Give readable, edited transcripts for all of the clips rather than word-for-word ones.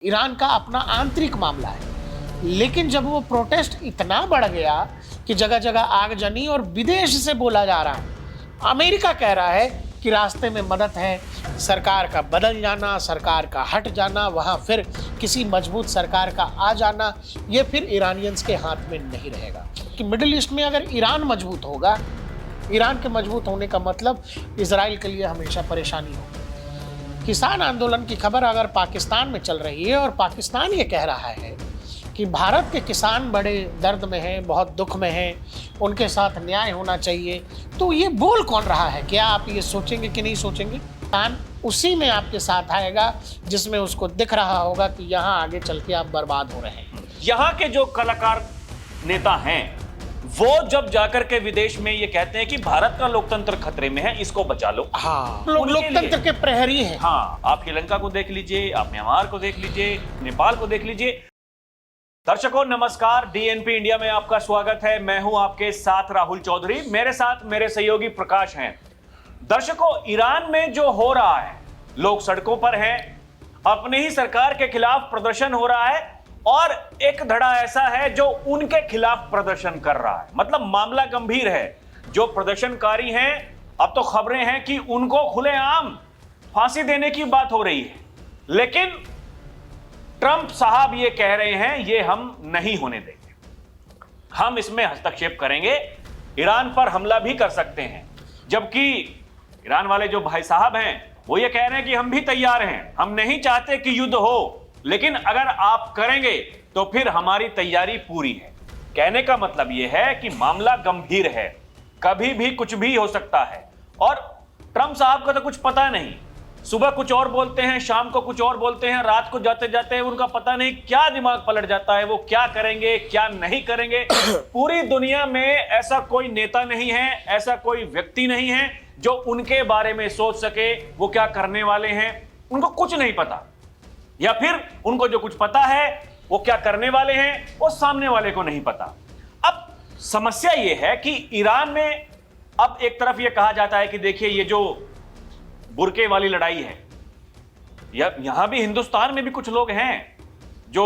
Iran का अपना आंतरिक मामला है, लेकिन जब वो प्रोटेस्ट इतना बढ़ गया कि जगह जगह आगजनी और विदेश से बोला जा रहा है, अमेरिका कह रहा है कि रास्ते में मदद है, सरकार का बदल जाना, सरकार का हट जाना, वहाँ फिर किसी मजबूत सरकार का आ जाना, ये फिर ईरानियंस के हाथ में नहीं रहेगा। कि मिडिल ईस्ट में अगर ईरान मजबूत होगा, ईरान के मजबूत होने का मतलब इजराइल के लिए हमेशा परेशानी होगी। किसान आंदोलन की खबर अगर पाकिस्तान में चल रही है और पाकिस्तान ये कह रहा है कि भारत के किसान बड़े दर्द में हैं, बहुत दुख में हैं, उनके साथ न्याय होना चाहिए, तो ये बोल कौन रहा है? क्या आप ये सोचेंगे कि नहीं सोचेंगे? किसान उसी में आपके साथ आएगा जिसमें उसको दिख रहा होगा कि यहाँ आगे चल के आप बर्बाद हो रहे हैं। यहाँ के जो कलाकार नेता हैं वो जब जाकर के विदेश में ये कहते हैं कि भारत का लोकतंत्र खतरे में है, इसको बचा लो। हाँ, लोकतंत्र के प्रहरी हैं। हाँ, आप श्रीलंका को देख लीजिए, आप म्यांमार को देख लीजिए, नेपाल को देख लीजिए। दर्शकों नमस्कार, डीएनपी इंडिया में आपका स्वागत है। मैं हूं आपके साथ राहुल चौधरी, मेरे साथ मेरे सहयोगी प्रकाश हैं। दर्शकों, ईरान में जो हो रहा है, लोग सड़कों पर हैं, अपने ही सरकार के खिलाफ प्रदर्शन हो रहा है और एक धड़ा ऐसा है जो उनके खिलाफ प्रदर्शन कर रहा है। मतलब मामला गंभीर है। जो प्रदर्शनकारी हैं, अब तो खबरें हैं कि उनको खुलेआम फांसी देने की बात हो रही है, लेकिन ट्रंप साहब ये कह रहे हैं ये हम नहीं होने देंगे, हम इसमें हस्तक्षेप करेंगे, ईरान पर हमला भी कर सकते हैं। जबकि ईरान वाले जो भाई साहब हैं वो ये कह रहे हैं कि हम भी तैयार हैं, हम नहीं चाहते कि युद्ध हो, लेकिन अगर आप करेंगे तो फिर हमारी तैयारी पूरी है। कहने का मतलब यह है कि मामला गंभीर है, कभी भी कुछ भी हो सकता है। और ट्रंप साहब का तो कुछ पता नहीं, सुबह कुछ और बोलते हैं, शाम को कुछ और बोलते हैं, रात को जाते जाते उनका पता नहीं क्या दिमाग पलट जाता है, वो क्या करेंगे क्या नहीं करेंगे। पूरी दुनिया में ऐसा कोई नेता नहीं है, ऐसा कोई व्यक्ति नहीं है जो उनके बारे में सोच सके वो क्या करने वाले हैं। उनको कुछ नहीं पता, या फिर उनको जो कुछ पता है वो क्या करने वाले हैं वो सामने वाले को नहीं पता। अब समस्या ये है कि ईरान में अब एक तरफ ये कहा जाता है कि देखिए ये जो बुर्के वाली लड़ाई है, यहां भी हिंदुस्तान में भी कुछ लोग हैं जो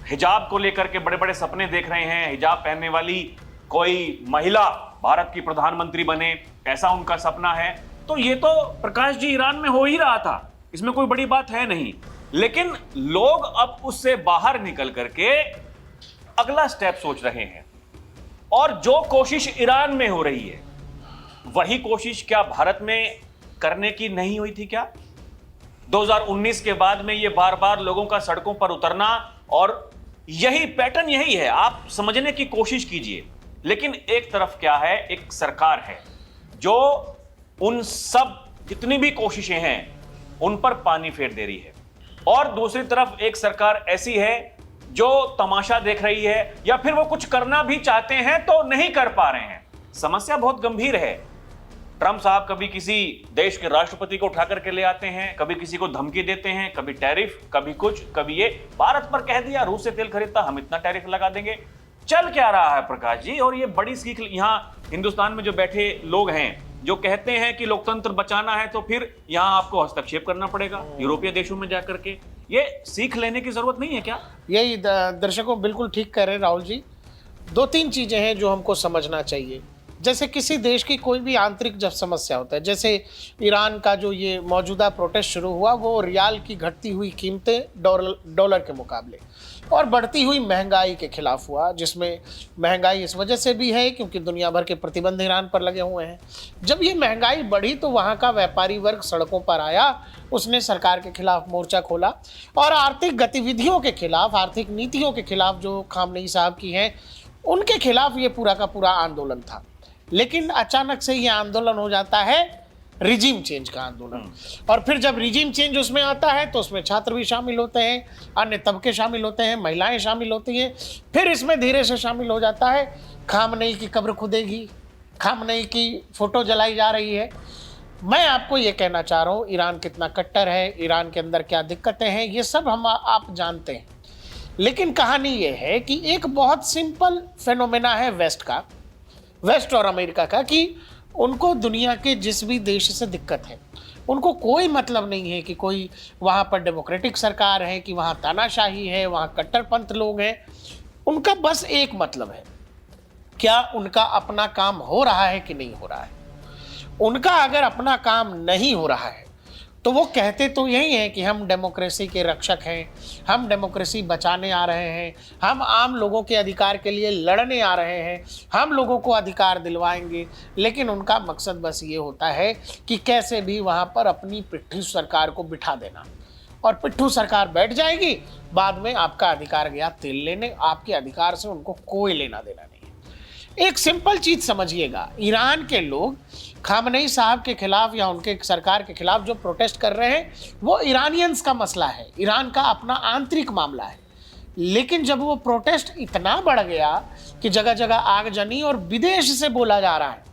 हिजाब को लेकर के बड़े बड़े सपने देख रहे हैं। हिजाब पहनने वाली कोई महिला भारत की प्रधानमंत्री बने, ऐसा उनका सपना है। तो ये तो प्रकाश जी ईरान में हो ही रहा था, इसमें कोई बड़ी बात है नहीं। लेकिन लोग अब उससे बाहर निकल करके अगला स्टेप सोच रहे हैं, और जो कोशिश ईरान में हो रही है वही कोशिश क्या भारत में करने की नहीं हुई थी क्या? 2019 के बाद में ये बार बार लोगों का सड़कों पर उतरना, और यही पैटर्न यही है, आप समझने की कोशिश कीजिए। लेकिन एक तरफ क्या है, एक सरकार है जो उन सब जितनी भी कोशिशें हैं उन पर पानी फेर दे रही है, और दूसरी तरफ एक सरकार ऐसी है जो तमाशा देख रही है, या फिर वो कुछ करना भी चाहते हैं तो नहीं कर पा रहे हैं। समस्या बहुत गंभीर है। ट्रंप साहब कभी किसी देश के राष्ट्रपति को उठा करके ले आते हैं, कभी किसी को धमकी देते हैं, कभी टैरिफ, कभी कुछ, कभी ये भारत पर कह दिया रूस से तेल खरीदता हम इतना टैरिफ लगा देंगे। चल क्या रहा है प्रकाश जी? और ये बड़ी सीख यहाँ हिंदुस्तान में जो बैठे लोग हैं जो कहते हैं कि लोकतंत्र बचाना है तो फिर यहाँ आपको हस्तक्षेप करना पड़ेगा यूरोपीय देशों में जाकर के, ये सीख लेने की जरूरत नहीं है क्या? यही दर्शकों बिल्कुल ठीक कह रहे हैं राहुल जी। दो तीन चीजें हैं जो हमको समझना चाहिए। जैसे किसी देश की कोई भी आंतरिक जब समस्या होता है, जैसे ईरान का जो ये मौजूदा प्रोटेस्ट शुरू हुआ, वो रियाल की घटती हुई कीमतें डॉलर के मुकाबले और बढ़ती हुई महंगाई के खिलाफ हुआ, जिसमें महंगाई इस वजह से भी है क्योंकि दुनिया भर के प्रतिबंध ईरान पर लगे हुए हैं। जब ये महंगाई बढ़ी तो वहाँ का व्यापारी वर्ग सड़कों पर आया, उसने सरकार के खिलाफ मोर्चा खोला, और आर्थिक गतिविधियों के खिलाफ, आर्थिक नीतियों के खिलाफ जो खामनेई साहब की हैं उनके खिलाफ ये पूरा का पूरा आंदोलन था। लेकिन अचानक से ये आंदोलन हो जाता है रिजीम चेंज का आंदोलन, और फिर जब रिजीम चेंज उसमें आता है तो उसमें छात्र भी शामिल होते हैं, अन्य तबके शामिल होते हैं, महिलाएं शामिल होती हैं, फिर इसमें धीरे से शामिल हो जाता है खामनेई की कब्र खुदेगी, खामनेई की फोटो जलाई जा रही है। मैं आपको ये कहना चाह रहा हूँ ईरान कितना कट्टर है, ईरान के अंदर क्या दिक्कतें हैं, ये सब हम आप जानते हैं। लेकिन कहानी ये है कि एक बहुत सिंपल फेनोमेना है वेस्ट और अमेरिका का, कि उनको दुनिया के जिस भी देश से दिक्कत है उनको कोई मतलब नहीं है कि कोई वहाँ पर डेमोक्रेटिक सरकार है, कि वहाँ तानाशाही है, वहाँ कट्टरपंथ लोग हैं। उनका बस एक मतलब है, क्या उनका अपना काम हो रहा है कि नहीं हो रहा है। उनका अगर अपना काम नहीं हो रहा है तो वो कहते तो यही है कि हम डेमोक्रेसी के रक्षक हैं, हम डेमोक्रेसी बचाने आ रहे हैं, हम आम लोगों के अधिकार के लिए लड़ने आ रहे हैं, हम लोगों को अधिकार दिलवाएंगे। लेकिन उनका मकसद बस ये होता है कि कैसे भी वहाँ पर अपनी पिट्ठू सरकार को बिठा देना, और पिट्ठू सरकार बैठ जाएगी, बाद में आपका अधिकार गया तेल लेने, आपके अधिकार से उनको कोई लेना देना नहीं है। एक सिंपल चीज समझिएगा, ईरान के लोग खामनेई साहब के खिलाफ या उनके सरकार के खिलाफ जो प्रोटेस्ट कर रहे हैं वो ईरानियंस का मसला है, ईरान का अपना आंतरिक मामला है। लेकिन जब वो प्रोटेस्ट इतना बढ़ गया कि जगह जगह आगजनी और विदेश से बोला जा रहा है,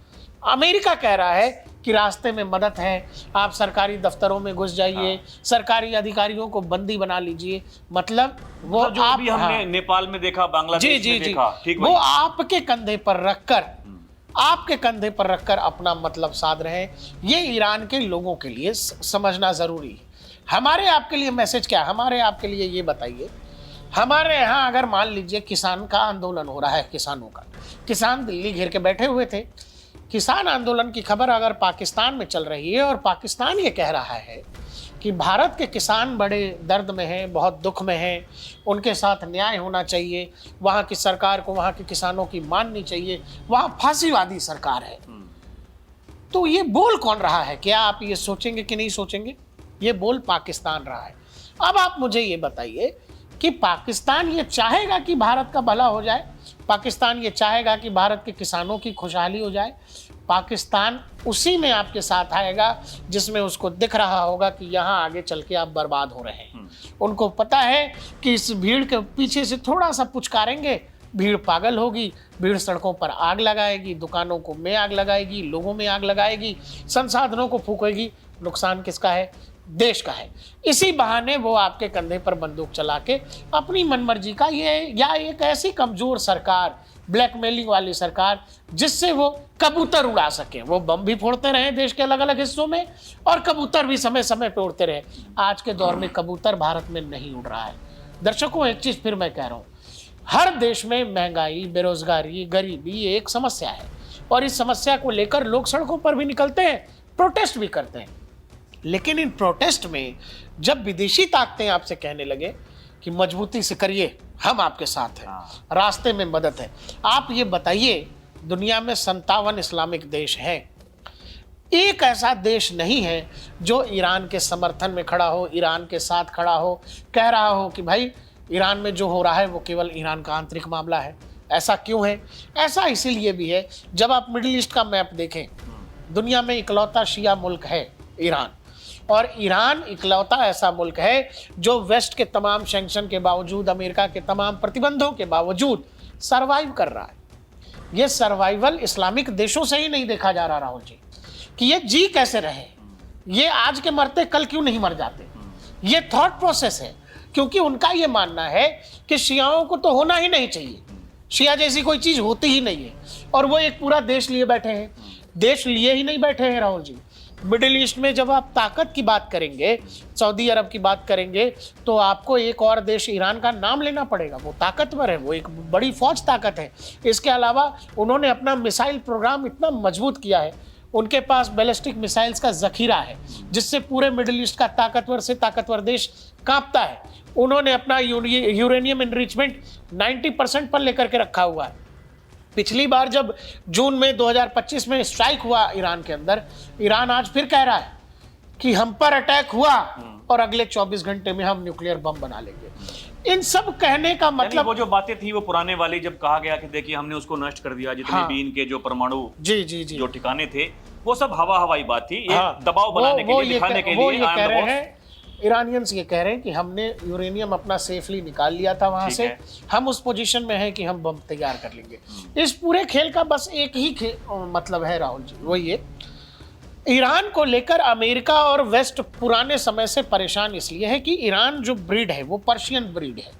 अमेरिका कह रहा है कि रास्ते में मदद है, आप सरकारी दफ्तरों में घुस जाइए, सरकारी अधिकारियों को बंदी बना लीजिए। मतलब वो तो जो आप अभी हमने नेपाल में देखा, बांग्लादेश में देखा, ठीक वो भाई। आपके कंधे पर रखकर, आपके कंधे पर रखकर अपना मतलब साध रहे हैं। ये ईरान के लोगों के लिए समझना जरूरी है। हमारे आपके लिए मैसेज क्या है? हमारे आपके लिए ये बताइए, हमारे यहाँ अगर मान लीजिए किसान का आंदोलन हो रहा है, किसानों का, किसान दिल्ली घेर के बैठे हुए थे, किसान आंदोलन की खबर अगर पाकिस्तान में चल रही है और पाकिस्तान ये कह रहा है कि भारत के किसान बड़े दर्द में हैं, बहुत दुख में हैं, उनके साथ न्याय होना चाहिए, वहाँ की सरकार को वहाँ के किसानों की माननी चाहिए, वहाँ फांसीवादी सरकार है, तो ये बोल कौन रहा है? क्या आप ये सोचेंगे कि नहीं सोचेंगे? ये बोल पाकिस्तान रहा है। अब आप मुझे ये बताइए कि पाकिस्तान ये चाहेगा कि भारत का भला हो जाए? पाकिस्तान ये चाहेगा कि भारत के किसानों की खुशहाली हो जाए? पाकिस्तान उसी में आपके साथ आएगा जिसमें उसको दिख रहा होगा कि यहाँ आगे चल के आप बर्बाद हो रहे हैं। उनको पता है कि इस भीड़ के पीछे से थोड़ा सा पुचकारेंगे, भीड़ पागल होगी, भीड़ सड़कों पर आग लगाएगी, दुकानों को में आग लगाएगी, लोगों में आग लगाएगी, संसाधनों को फूकेगी। नुकसान किसका है? देश का है। इसी बहाने वो आपके कंधे पर बंदूक चला के अपनी मनमर्जी का ये, या एक ऐसी कमजोर सरकार, ब्लैकमेलिंग वाली सरकार, जिससे वो कबूतर उड़ा सके। वो बम भी फोड़ते रहे देश के अलग अलग हिस्सों में, और कबूतर भी समय समय पे उड़ते रहे। आज के दौर में कबूतर भारत में नहीं उड़ रहा है। दर्शकों, एक चीज फिर मैं कह रहा हूँ, हर देश में महंगाई, बेरोजगारी, गरीबी एक समस्या है, और इस समस्या को लेकर लोग सड़कों पर भी निकलते हैं, प्रोटेस्ट भी करते हैं। लेकिन इन प्रोटेस्ट में जब विदेशी ताकतें आपसे कहने लगे कि मजबूती से करिए, हम आपके साथ हैं, रास्ते में मदद है, आप ये बताइए, दुनिया में 57 इस्लामिक देश हैं, एक ऐसा देश नहीं है जो ईरान के समर्थन में खड़ा हो, ईरान के साथ खड़ा हो, कह रहा हो कि भाई ईरान में जो हो रहा है वो केवल ईरान का आंतरिक मामला है। ऐसा क्यों है? ऐसा इसीलिए भी है, जब आप मिडिल ईस्ट का मैप देखें, दुनिया में इकलौता शिया मुल्क है ईरान, और ईरान इकलौता ऐसा मुल्क है जो वेस्ट के तमाम सैंक्शन के बावजूद, अमेरिका के तमाम प्रतिबंधों के बावजूद सर्वाइव कर रहा है। ये सर्वाइवल इस्लामिक देशों से ही नहीं देखा जा रहा, राहुल जी, कि ये जी कैसे रहे, ये आज के मरते कल क्यों नहीं मर जाते। ये थॉट प्रोसेस है, क्योंकि उनका ये मानना है कि शियाओं को तो होना ही नहीं चाहिए, शिया जैसी कोई चीज होती ही नहीं है, और वो एक पूरा देश लिए बैठे हैं। देश लिए ही नहीं बैठे हैं राहुल जी। मिडिल ईस्ट में जब आप ताकत की बात करेंगे, सऊदी अरब की बात करेंगे, तो आपको एक और देश ईरान का नाम लेना पड़ेगा। वो ताकतवर है, वो एक बड़ी फौज ताकत है। इसके अलावा उन्होंने अपना मिसाइल प्रोग्राम इतना मजबूत किया है, उनके पास बैलिस्टिक मिसाइल्स का जखीरा है, जिससे पूरे मिडिल ईस्ट का ताकतवर से ताकतवर देश कांपता है। उन्होंने अपना यूरेनियम एनरिचमेंट 90% पर लेकर के रखा हुआ है। पिछली बार जब जून में 2025 में स्ट्राइक हुआ ईरान के अंदर, ईरान आज फिर कह रहा है कि हम पर अटैक हुआ और अगले 24 घंटे में हम न्यूक्लियर बम बना लेंगे। इन सब कहने का मतलब, वो जो बातें थी वो पुराने वाली, जब कहा गया कि देखिए हमने उसको नष्ट कर दिया, जितने भी इनके जो परमाणु जी जो ठिकाने थे, वो सब हवाई बात थी, दबाव बनाने के लिए, दिखाने के लिए। कह रहे हैं ईरानियंस, ये कह रहे हैं कि हमने यूरेनियम अपना सेफली निकाल लिया था वहां से, हम उस पोजीशन में हैं कि हम बम तैयार कर लेंगे। इस पूरे खेल का बस एक ही मतलब है राहुल जी, वो ये, ईरान को लेकर अमेरिका और वेस्ट पुराने समय से परेशान इसलिए है कि ईरान जो ब्रीड है वो पर्शियन ब्रीड है,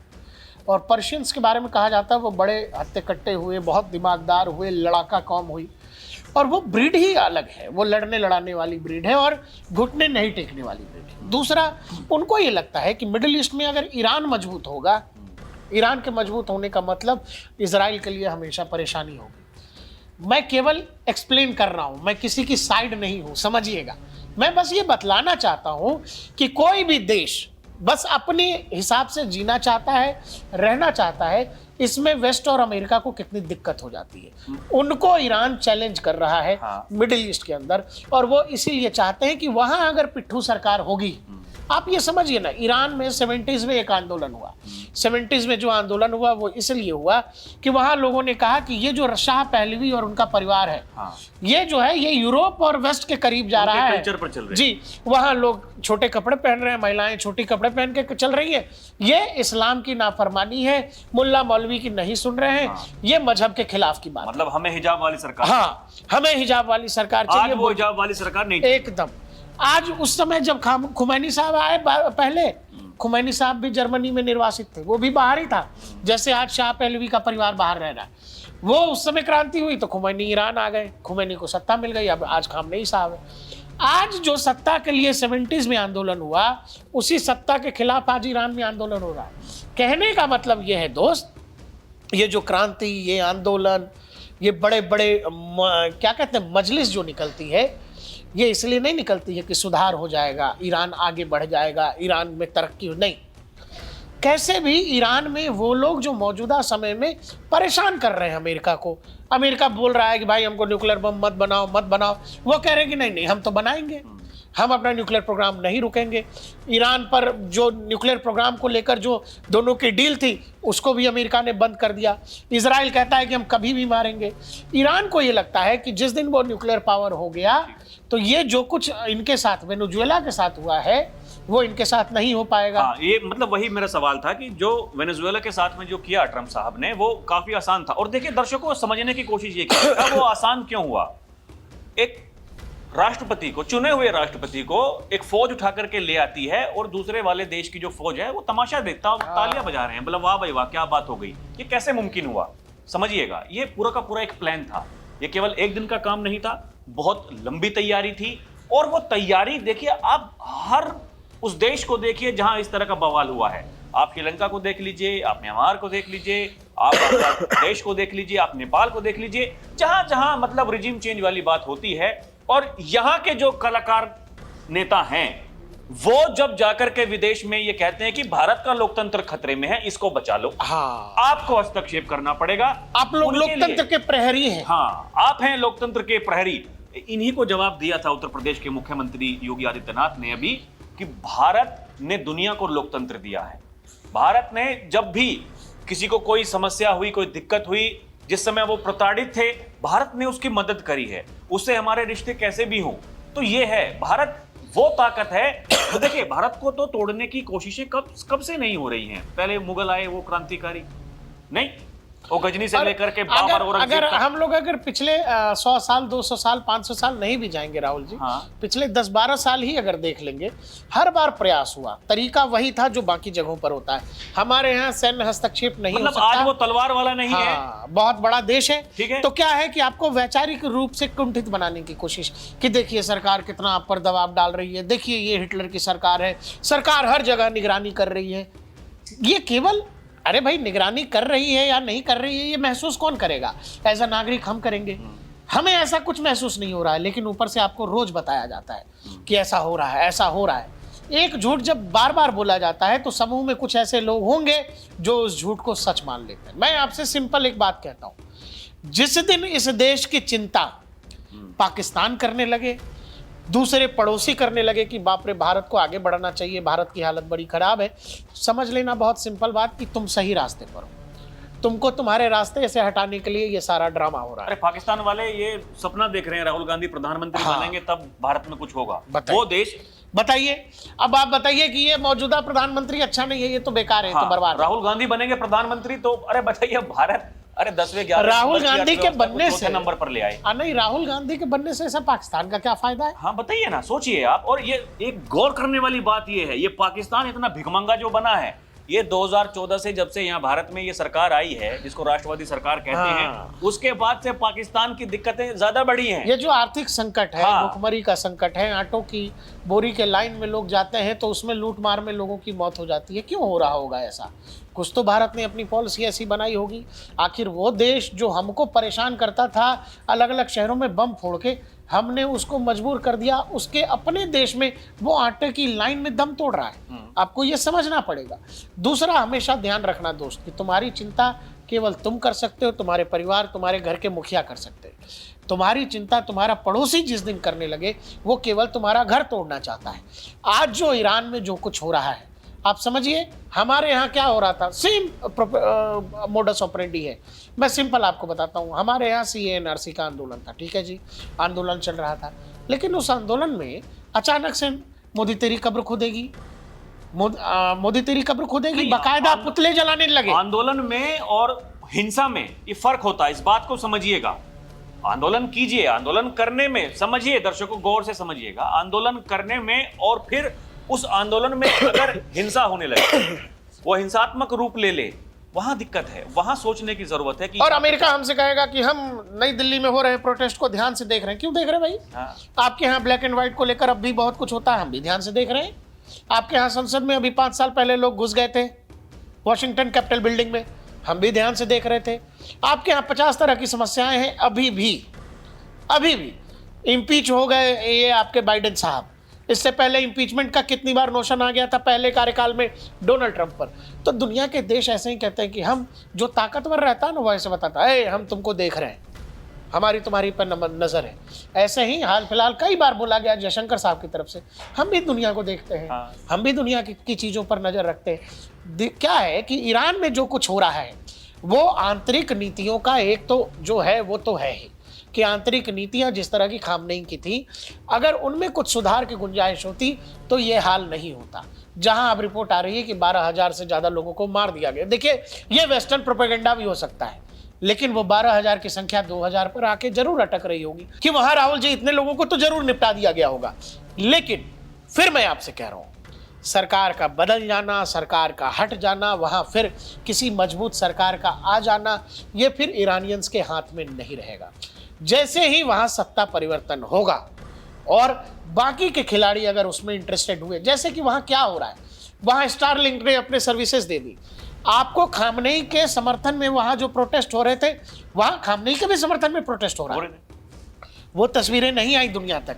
और पर्शियंस के बारे में कहा जाता है वो बड़े हत्ते कट्टे हुए, बहुत दिमागदार हुए, लड़ाका कौम हुई। और वो ब्रीड ही अलग है, वो लड़ने लड़ाने वाली ब्रीड है और घुटने नहीं टेकने वाली ब्रीड है। दूसरा, उनको ये लगता है कि मिडिल ईस्ट में अगर ईरान मजबूत होगा, ईरान के मजबूत होने का मतलब इजराइल के लिए हमेशा परेशानी होगी। मैं केवल एक्सप्लेन कर रहा हूं, मैं किसी की साइड नहीं हूं, समझिएगा। मैं बस ये बतलाना चाहता हूं कि कोई भी देश बस अपने हिसाब से जीना चाहता है, रहना चाहता है, इसमें वेस्ट और अमेरिका को कितनी दिक्कत हो जाती है। उनको ईरान चैलेंज कर रहा है मिडिल ईस्ट के अंदर, और वो इसीलिए चाहते हैं कि वहां अगर पिट्ठू सरकार होगी, आप ये समझिए ना, ईरान में 70s में एक आंदोलन हुआ। 70s में जो आंदोलन हुआ वो इसलिए हुआ कि वहां लोगों ने कहा कि ये जो शाह पहलवी और उनका परिवार है, ये जो है ये यूरोप और वेस्ट के करीब जा रहा है। कल्चर पर चल रहे हैं। जी, वहां लोग छोटे कपड़े पहन रहे हैं, महिलाएं छोटी कपड़े पहन के चल रही है। ये इस्लाम की नाफरमानी है, मुल्ला मौलवी की नहीं सुन रहे हैं। ये मजहब के खिलाफ की बात। मतलब हमें हिजाब वाली सरकार, हाँ, हमें हिजाब वाली सरकार चाहिए। वो हिजाब वाली सरकार नहीं, एकदम। आज उस समय जब खुमैनी साहब आए, पहले खुमैनी साहब भी जर्मनी में निर्वासित थे, वो भी बाहर ही था, जैसे आज शाह पहलवी का परिवार बाहर रह रहा है। वो उस समय क्रांति हुई तो खुमैनी ईरान आ गए, खुमैनी को सत्ता मिल गई। अब आज खामनेई साहब है। आज जो सत्ता के लिए 70s में आंदोलन हुआ, उसी सत्ता के खिलाफ आज ईरान में आंदोलन हो रहा है। कहने का मतलब ये है दोस्त, ये जो क्रांति, ये आंदोलन, ये बड़े बड़े क्या कहते हैं मजलिस जो निकलती है, ये इसलिए नहीं निकलती है कि सुधार हो जाएगा, ईरान आगे बढ़ जाएगा, ईरान में तरक्की हो, नहीं। कैसे भी ईरान में वो लोग जो मौजूदा समय में परेशान कर रहे हैं अमेरिका को, अमेरिका बोल रहा है कि भाई हमको न्यूक्लियर बम मत बनाओ मत बनाओ, वो कह रहे हैं कि नहीं नहीं हम तो बनाएंगे, हम अपना न्यूक्लियर प्रोग्राम नहीं रुकेंगे। ईरान पर जो न्यूक्लियर प्रोग्राम को लेकर जो दोनों की डील थी, उसको भी अमेरिका ने बंद कर दिया। इजराइल कहता है कि हम कभी भी मारेंगे। ईरान को ये लगता है कि जिस दिन वो न्यूक्लियर पावर हो गया तो ये जो कुछ इनके साथ वेनेजुएला के साथ हुआ है वो इनके साथ नहीं हो पाएगा। हाँ, ये मतलब वही मेरा सवाल था कि जो वेनेजुएला के साथ में जो किया ट्रम्प साहब ने, वो काफी आसान था। और देखिए दर्शकों, समझने की कोशिश ये की वो आसान क्यों हुआ। एक राष्ट्रपति को, चुने हुए राष्ट्रपति को एक फौज उठा करके ले आती है और दूसरे वाले देश की जो फौज है वो तमाशा देखता है, तालियां बजा रहे हैं, मतलब वाह भाई वाह क्या बात हो गई। ये कैसे मुमकिन हुआ, समझिएगा। ये पूरा का पूरा एक प्लान था, ये केवल एक दिन का काम नहीं था, बहुत लंबी तैयारी थी। और वो तैयारी देखिए, आप हर उस देश को देखिए जहां इस तरह का बवाल हुआ है। आप श्रीलंका को देख लीजिए, आप म्यांमार को देख लीजिए, आप बांग्लादेश को देख लीजिए, आप नेपाल को देख लीजिए, जहां जहां मतलब रिजीम चेंज वाली बात होती है। और यहां के जो कलाकार नेता हैं वो जब जाकर के विदेश में ये कहते हैं कि भारत का लोकतंत्र खतरे में है, इसको बचा लो, हाँ, आपको हस्तक्षेप करना पड़ेगा, आप लोग लोकतंत्र के प्रहरी हैं। हाँ, आप हैं लोकतंत्र के प्रहरी। इन्हीं को जवाब दिया था उत्तर प्रदेश के मुख्यमंत्री योगी आदित्यनाथ ने अभी, कि भारत ने दुनिया को लोकतंत्र दिया है। भारत ने जब भी किसी को कोई समस्या हुई, कोई दिक्कत हुई, जिस समय वो प्रताड़ित थे, भारत ने उसकी मदद करी है, उससे हमारे रिश्ते कैसे भी हों। तो ये है, भारत वो ताकत है। तो देखिए, भारत को तो तोड़ने की कोशिशें कब से नहीं हो रही हैं। पहले मुगल आए, वो क्रांतिकारी नहीं, वो गजनी से लेकर के बाबर, अगर हम लोग अगर पिछले 100 साल 200 साल 500 साल नहीं भी जाएंगे राहुल जी, हाँ। पिछले 10-12 साल ही अगर देख लेंगे, हर बार प्रयास हुआ, तरीका वही था जो बाकी जगहों पर होता है। हमारे यहाँ सैन्य हस्तक्षेप नहीं मतलब हो सकता। आज वो तलवार वाला नहीं है। बहुत बड़ा देश है, ठीक है। तो क्या है कि आपको वैचारिक रूप से कुंठित बनाने की कोशिश, कि देखिए सरकार कितना आप पर दबाव डाल रही है, देखिए ये हिटलर की सरकार है, सरकार हर जगह निगरानी कर रही है। ये केवल, अरे भाई निगरानी कर रही है या नहीं कर रही है ये महसूस कौन करेगा? एज अ नागरिक हम करेंगे। हमें ऐसा कुछ महसूस नहीं हो रहा है, लेकिन ऊपर से आपको रोज बताया जाता है कि ऐसा हो रहा है, ऐसा हो रहा है। एक झूठ जब बार बार बोला जाता है तो समूह में कुछ ऐसे लोग होंगे जो उस झूठ को सच मान लेते हैं। मैं आपसे सिंपल एक बात कहता हूं, जिस दिन इस देश की चिंता पाकिस्तान करने लगे, दूसरे पड़ोसी करने लगे कि बाप रे भारत को आगे बढ़ना चाहिए, भारत की हालत बड़ी खराब है, समझ लेना बहुत सिंपल बात कि तुम सही रास्ते पर हो। तुमको तुम्हारे रास्ते से हटाने के लिए ये सारा ड्रामा हो रहा है। अरे पाकिस्तान वाले ये सपना देख रहे हैं राहुल गांधी प्रधानमंत्री बनेंगे तब भारत में कुछ होगा। वो देश, बताइए, अब आप बताइए कि ये मौजूदा प्रधानमंत्री अच्छा नहीं है, ये तो बेकार है, तो बर्बाद। राहुल गांधी बनेंगे प्रधानमंत्री तो अरे बताइए भारत, अरे 10वें 11वें राहुल गांधी के बनने से नंबर पर ले आए। नहीं, राहुल गांधी के बनने से ऐसा पाकिस्तान का क्या फायदा है? हाँ बताइए ना, सोचिए आप। और ये एक गौर करने वाली बात ये है, ये पाकिस्तान इतना भिखमंगा जो बना है, ये 2014 से जब से यहाँ भारत में ये सरकार आई है जिसको राष्ट्रवादी सरकार कहते हैं, उसके बाद से पाकिस्तान की दिक्कतें ज्यादा बढ़ी हैं। ये जो आर्थिक संकट है, हाँ। भुखमरी का संकट है, आटों की बोरी के लाइन में लोग जाते हैं तो उसमें लूट मार में लोगों की मौत हो जाती है। क्यों हो रहा होगा ऐसा? कुछ तो भारत ने अपनी पॉलिसी ऐसी बनाई होगी। आखिर वो देश जो हमको परेशान करता था अलग अलग शहरों में बम फोड़ के, हमने उसको मजबूर कर दिया उसके अपने देश में वो आटे की लाइन में दम तोड़ रहा है। आपको ये समझना पड़ेगा। दूसरा, हमेशा ध्यान रखना दोस्त कि तुम्हारी चिंता केवल तुम कर सकते हो, तुम्हारे परिवार, तुम्हारे घर के मुखिया कर सकते हैं। तुम्हारी चिंता तुम्हारा पड़ोसी जिस दिन करने लगे वो केवल तुम्हारा घर तोड़ना चाहता है। आज जो ईरान में जो कुछ हो रहा है, आप समझिए हमारे यहाँ क्या हो रहा था, सेम मोडस ऑपरेंडी है। मैं सिंपल आपको बताता हूँ। हमारे यहाँ CA/NRC का आंदोलन था, ठीक है जी, आंदोलन चल रहा था। लेकिन उस आंदोलन में अचानक से मोदी तेरी कब्र खोदेगी, मोदी तेरी कब्र खोदेगी, बाकायदा पुतले जलाने लगे। आंदोलन में और हिंसा में ये फर्क होता है, इस बात को समझिएगा। आंदोलन कीजिए, आंदोलन करने में, समझिए दर्शकों गौर से समझिएगा, आंदोलन करने में और फिर उस आंदोलन में अगर हिंसा होने लगे, वो हिंसात्मक रूप ले ले, वहां दिक्कत है, वहां सोचने की जरूरत है कि। और अमेरिका हमसे कहेगा कि हम नई दिल्ली में हो रहे प्रोटेस्ट को ध्यान से देख रहे हैं। क्यों देख रहे हैं भाई? हाँ। आपके यहाँ ब्लैक एंड व्हाइट को लेकर अब भी बहुत कुछ होता है, हम भी ध्यान से देख रहे हैं। आपके यहाँ संसद में अभी 5 साल पहले लोग घुस गए थे वॉशिंगटन कैपिटल बिल्डिंग में, हम भी ध्यान से देख रहे थे। आपके यहाँ 50 तरह की समस्याएं हैं अभी भी। इम्पीच हो गए ये आपके बाइडेन साहब, इससे पहले इम्पीचमेंट का कितनी बार नोशन आ गया था पहले कार्यकाल में डोनाल्ड ट्रंप पर। तो दुनिया के देश ऐसे ही कहते हैं कि हम, जो ताकतवर रहता है ना वो ऐसे बताता है हम तुमको देख रहे हैं, हमारी तुम्हारी पर नजर है। ऐसे ही हाल फिलहाल कई बार बोला गया जयशंकर साहब की तरफ से, हम भी दुनिया को देखते हैं। हाँ। हम भी दुनिया की चीज़ों पर नज़र रखते हैं। क्या है कि ईरान में जो कुछ हो रहा है वो आंतरिक नीतियों का एक तो जो है वो तो है ही कि आंतरिक नीतियां जिस तरह की खामनेई की थी, अगर उनमें कुछ सुधार की गुंजाइश होती तो ये हाल नहीं होता। जहां अब रिपोर्ट आ रही है कि 12,000 से ज़्यादा लोगों को मार दिया गया। देखिए ये वेस्टर्न प्रोपेगेंडा भी हो सकता है, लेकिन वो 12,000 की संख्या 2,000 पर आके जरूर अटक रही होगी कि वहां राहुल जी इतने लोगों को तो जरूर निपटा दिया गया होगा। लेकिन फिर मैं आपसे कह रहा हूं, सरकार का बदल जाना, सरकार का हट जाना, वहां फिर किसी मजबूत सरकार का आ जाना, ये फिर ईरानियंस के हाथ में नहीं रहेगा। जैसे ही वहां सत्ता परिवर्तन होगा और बाकी के खिलाड़ी अगर उसमें इंटरेस्टेड हुए, जैसे कि वहां क्या हो रहा है, वहां स्टारलिंक ने अपने सर्विसेज दे दी। आपको खामनेई के समर्थन में वहां जो प्रोटेस्ट हो रहे थे, वहां खामनेई के भी समर्थन में प्रोटेस्ट हो रहा है। वो तस्वीरें नहीं आई दुनिया तक,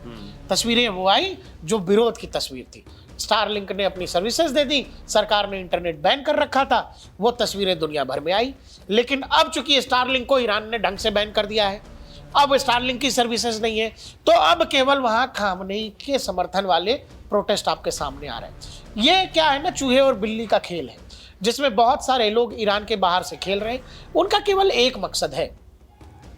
तस्वीरें वो आई जो विरोध की तस्वीर थी। स्टारलिंक ने अपनी सर्विसेज दे दी, सरकार ने इंटरनेट बैन कर रखा था, वो तस्वीरें दुनिया भर में आई। लेकिन अब चूंकि स्टारलिंक को ईरान ने ढंग से बैन कर दिया है, अब स्टारलिंक की सर्विसेज नहीं है, तो अब केवल वहां खामनेई के समर्थन वाले प्रोटेस्ट आपके सामने आ रहे हैं। ये क्या है ना, चूहे और बिल्ली का खेल है, जिसमें बहुत सारे लोग ईरान के बाहर से खेल रहे हैं। उनका केवल एक मकसद है,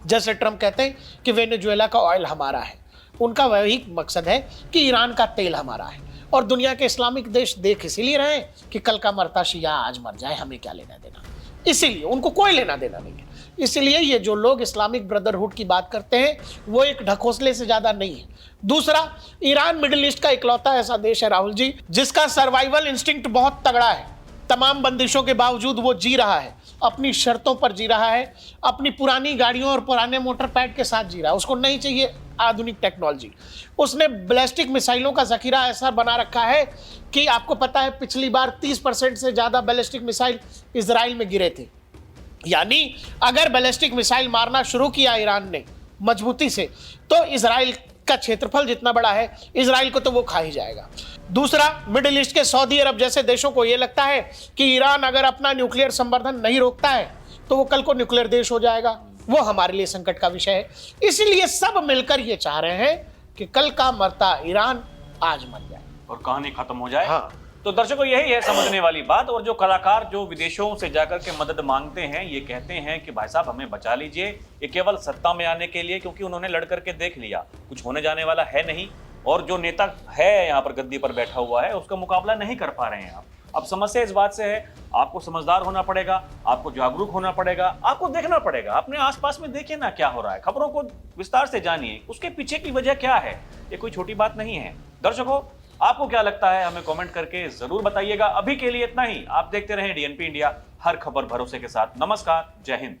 जैसे ट्रम्प कहते हैं कि वेनेजुएला का ऑयल हमारा है, उनका वही मकसद है कि ईरान का तेल हमारा है। और दुनिया के इस्लामिक देश देख इसीलिए रहे कि कल का मरता शिया आज मर जाए, हमें क्या लेना देना, इसीलिए उनको कोई लेना देना नहीं है। इसलिए ये जो लोग इस्लामिक ब्रदरहुड की बात करते हैं वो एक ढकोसले से ज्यादा नहीं है। दूसरा, ईरान मिडिल ईस्ट का इकलौता ऐसा देश है राहुल जी जिसका सर्वाइवल इंस्टिंक्ट बहुत तगड़ा है। तमाम बंदिशों के बावजूद वो जी रहा है, अपनी शर्तों पर जी रहा है, अपनी पुरानी गाड़ियों और पुराने मोटर पैड के साथ जी रहा है। उसको नहीं चाहिए आधुनिक टेक्नोलॉजी। उसने बैलिस्टिक मिसाइलों का जखीरा ऐसा बना रखा है कि आपको पता है पिछली बार 30% से ज़्यादा बैलिस्टिक मिसाइल इजराइल में गिरे थे। यानी अगर बैलिस्टिक मिसाइल मारना शुरू किया ईरान ने मजबूती से, तो इजराइल का क्षेत्रफल जितना बड़ा है, इजराइल को तो वो खा ही जाएगा। दूसरा, मिडिल ईस्ट के सऊदी अरब जैसे देशों को ये लगता है कि ईरान अगर अपना न्यूक्लियर संवर्धन नहीं रोकता है तो वो कल को न्यूक्लियर देश हो जाएगा। वो हमारे लिए संकट का विषय है। इसीलिए सब मिलकर ये चाह रहे हैं कि कल का मरता ईरान आज मर जाए और कहानी खत्म हो जाए। हाँ। तो दर्शकों यही है समझने वाली बात। और जो कलाकार जो विदेशों से जाकर के मदद मांगते हैं, ये कहते हैं कि भाई साहब हमें बचा लीजिए, ये केवल सत्ता में आने के लिए, क्योंकि उन्होंने लड़ करके देख लिया कुछ होने जाने वाला है नहीं, और जो नेता है यहाँ पर गद्दी पर बैठा हुआ है उसका मुकाबला नहीं कर पा रहे हैं आप। अब समस्या इस बात से है, आपको समझदार होना पड़ेगा, आपको जागरूक होना पड़ेगा, आपको देखना पड़ेगा, अपने आसपास में देखिए ना क्या हो रहा है, खबरों को विस्तार से जानिए, उसके पीछे की वजह क्या है। ये कोई छोटी बात नहीं है। दर्शकों, आपको क्या लगता है हमें कमेंट करके जरूर बताइएगा। अभी के लिए इतना ही। आप देखते रहें डीएनपी इंडिया, हर खबर भरोसे के साथ। नमस्कार, जय हिंद।